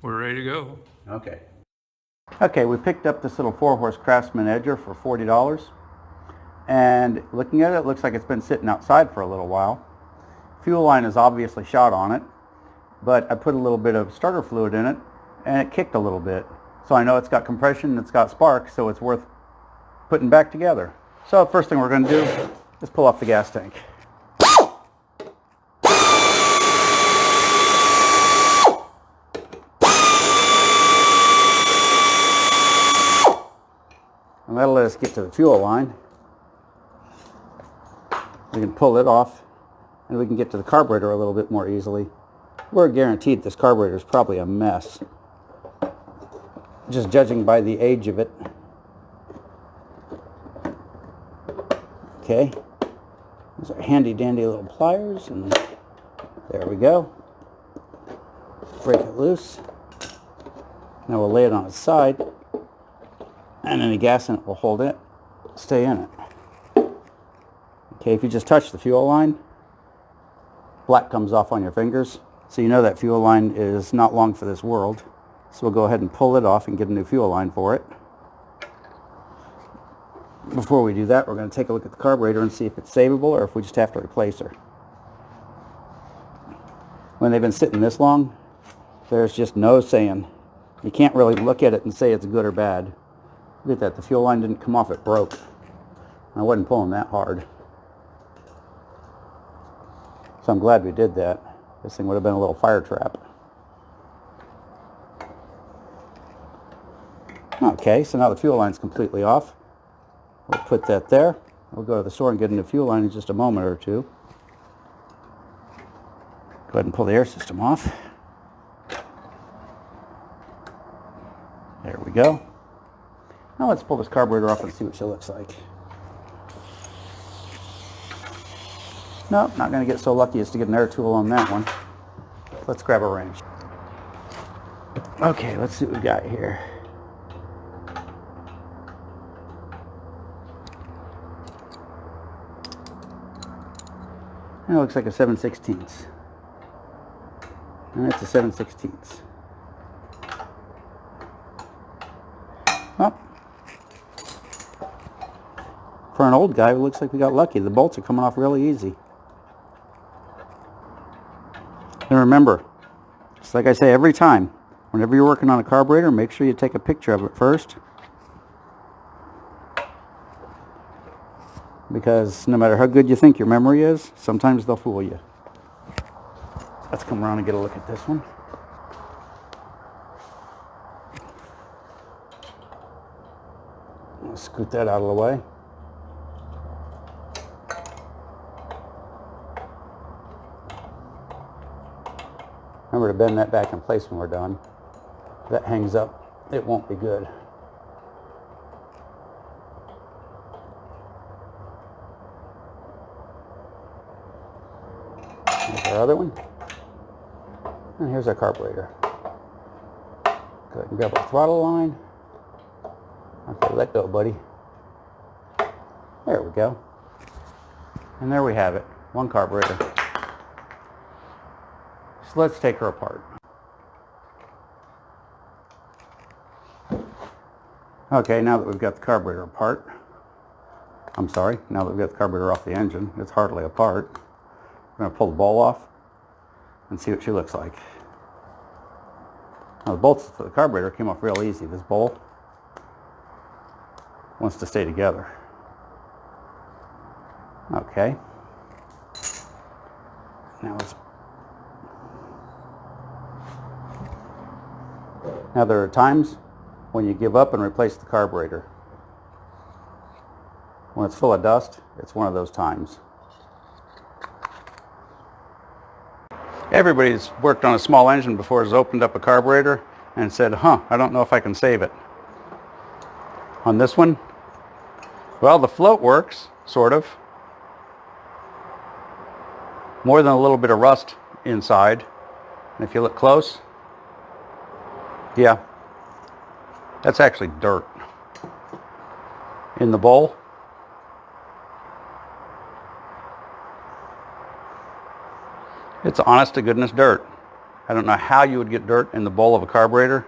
We're ready to go. Okay. Okay, we picked up this little 4-horse Craftsman Edger for $40. And looking at it, it looks like it's been sitting outside for a little while. Fuel line is obviously shot on it, but I put a little bit of starter fluid in it and it kicked a little bit. So I know it's got compression, it's got spark, so it's worth putting back together. So the first thing we're going to do is pull off the gas tank. And that'll let us get to the fuel line. We can pull it off and we can get to the carburetor a little bit more easily. We're guaranteed this carburetor is probably a mess, just judging by the age of it. Okay, those are handy dandy little pliers, and there we go. Break it loose. Now we'll lay it on its side, and any gas in it will hold it, stay in it. Okay, if you just touch the fuel line, black comes off on your fingers, so you know that fuel line is not long for this world. So we'll go ahead and pull it off and get a new fuel line for it. Before we do that, we're going to take a look at the carburetor and see if it's savable or if we just have to replace her. When they've been sitting this long, there's just no saying. You can't really look at it and say it's good or bad. Look at that, the fuel line didn't come off, it broke. I wasn't pulling that hard. So I'm glad we did that. This thing would have been a little fire trap. Okay, so now the fuel line's completely off. We'll put that there. We'll go to the store and get a new fuel line in just a moment or two. Go ahead and pull the air system off. There we go. Now let's pull this carburetor off and see what she looks like. Nope, not going to get so lucky as to get an air tool on that one. Let's grab a wrench. Okay, let's see what we got here. That looks like a 7/16. And it's a 7/16. Well, for an old guy, it looks like we got lucky. The bolts are coming off really easy. And remember, just like I say every time, whenever you're working on a carburetor, make sure you take a picture of it first. Because no matter how good you think your memory is, sometimes they'll fool you. Let's come around and get a look at this one. I'll scoot that out of the way. Remember to bend that back in place when we're done. If that hangs up, it won't be good. Here's our other one. And here's our carburetor. Go ahead and grab our throttle line. Okay, let go, buddy. There we go. And there we have it. One carburetor. So let's take her apart. Okay, now that we've got the carburetor apart, now that we've got the carburetor off the engine, it's hardly apart. We're going to pull the bowl off and see what she looks like. Now the bolts for the carburetor came off real easy. This bowl wants to stay together. Okay. Now there are times when you give up and replace the carburetor. When it's full of dust, it's one of those times. Everybody's worked on a small engine before has opened up a carburetor and said, I don't know if I can save it. On this one, well, the float works, sort of. More than a little bit of rust inside. And if you look close, yeah, that's actually dirt in the bowl. It's honest to goodness dirt. I don't know how you would get dirt in the bowl of a carburetor,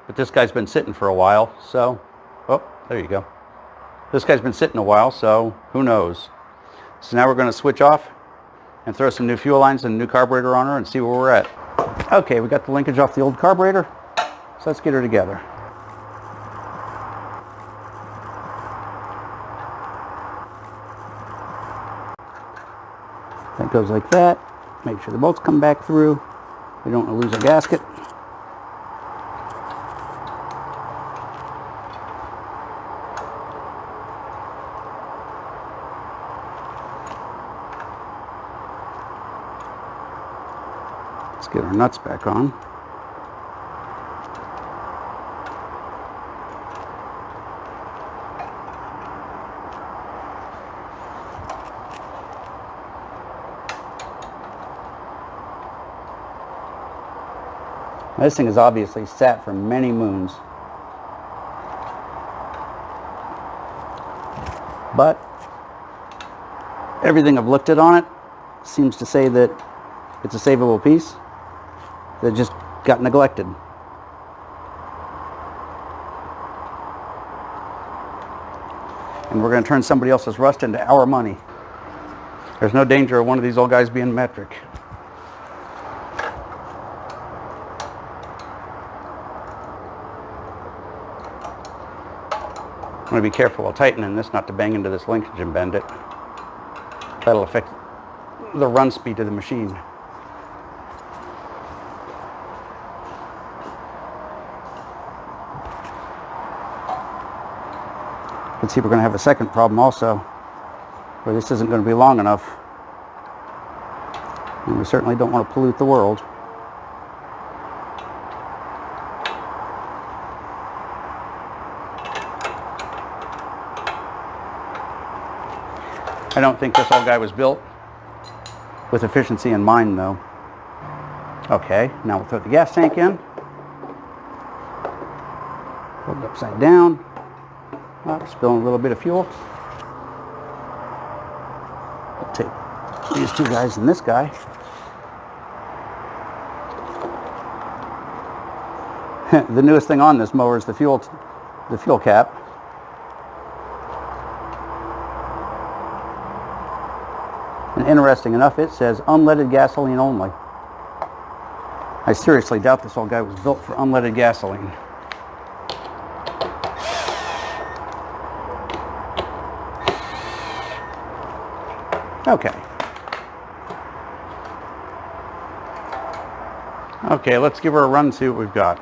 but this guy's been sitting for a while, so, oh, there you go. This guy's been sitting a while, so who knows. So now we're going to switch off and throw some new fuel lines and a new carburetor on her and see where we're at. Okay, we got the linkage off the old carburetor, so let's get her together. That goes like that. Make sure the bolts come back through. We don't want to lose our gasket. Let's get our nuts back on. Now, this thing is obviously sat for many moons. But everything I've looked at on it seems to say that it's a savable piece that just got neglected. And we're going to turn somebody else's rust into our money. There's no danger of one of these old guys being metric. I'm going to be careful while tightening this not to bang into this linkage and bend it. That'll affect the run speed of the machine. Let's see, we're going to have a second problem also, where this isn't going to be long enough. And we certainly don't want to pollute the world. I don't think this old guy was built with efficiency in mind, though. Okay, now we'll throw the gas tank in. Hold it upside down. Oh, spilling a little bit of fuel. I'll take these two guys and this guy. The newest thing on this mower is the fuel cap. And interesting enough, it says unleaded gasoline only. I seriously doubt this old guy was built for unleaded gasoline. Okay. Okay, let's give her a run and see what we've got.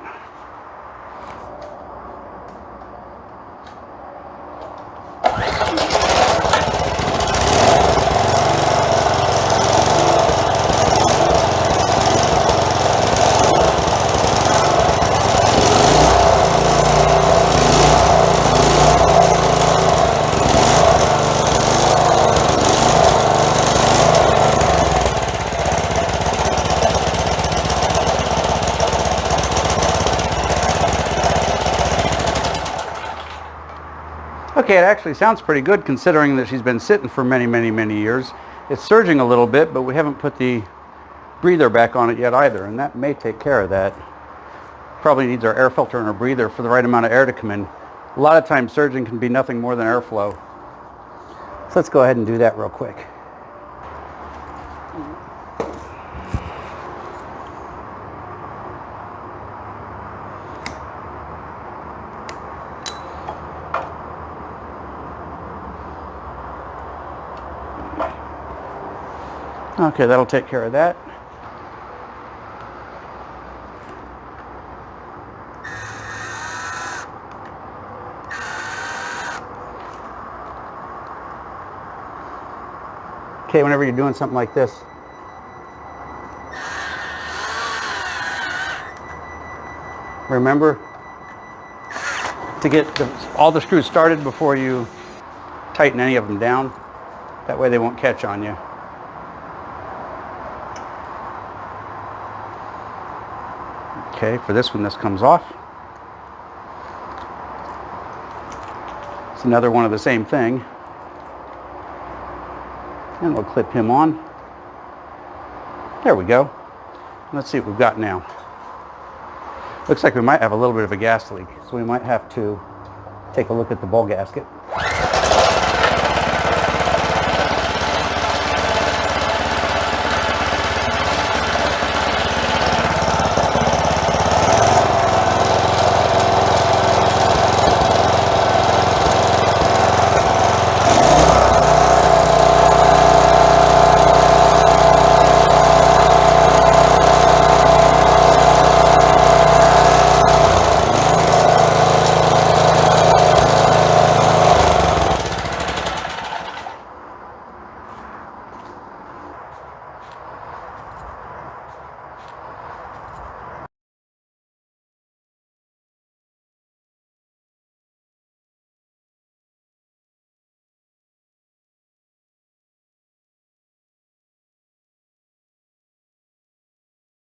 Okay, it actually sounds pretty good considering that she's been sitting for many, many, many years. It's surging a little bit, but we haven't put the breather back on it yet either, and that may take care of that. Probably needs our air filter and our breather for the right amount of air to come in. A lot of times surging can be nothing more than airflow. So let's go ahead and do that real quick. Okay, that'll take care of that. Okay, whenever you're doing something like this, remember to get all the screws started before you tighten any of them down. That way they won't catch on you. Okay, for this one, this comes off. It's another one of the same thing. And we'll clip him on. There we go. Let's see what we've got now. Looks like we might have a little bit of a gas leak, so we might have to take a look at the ball gasket.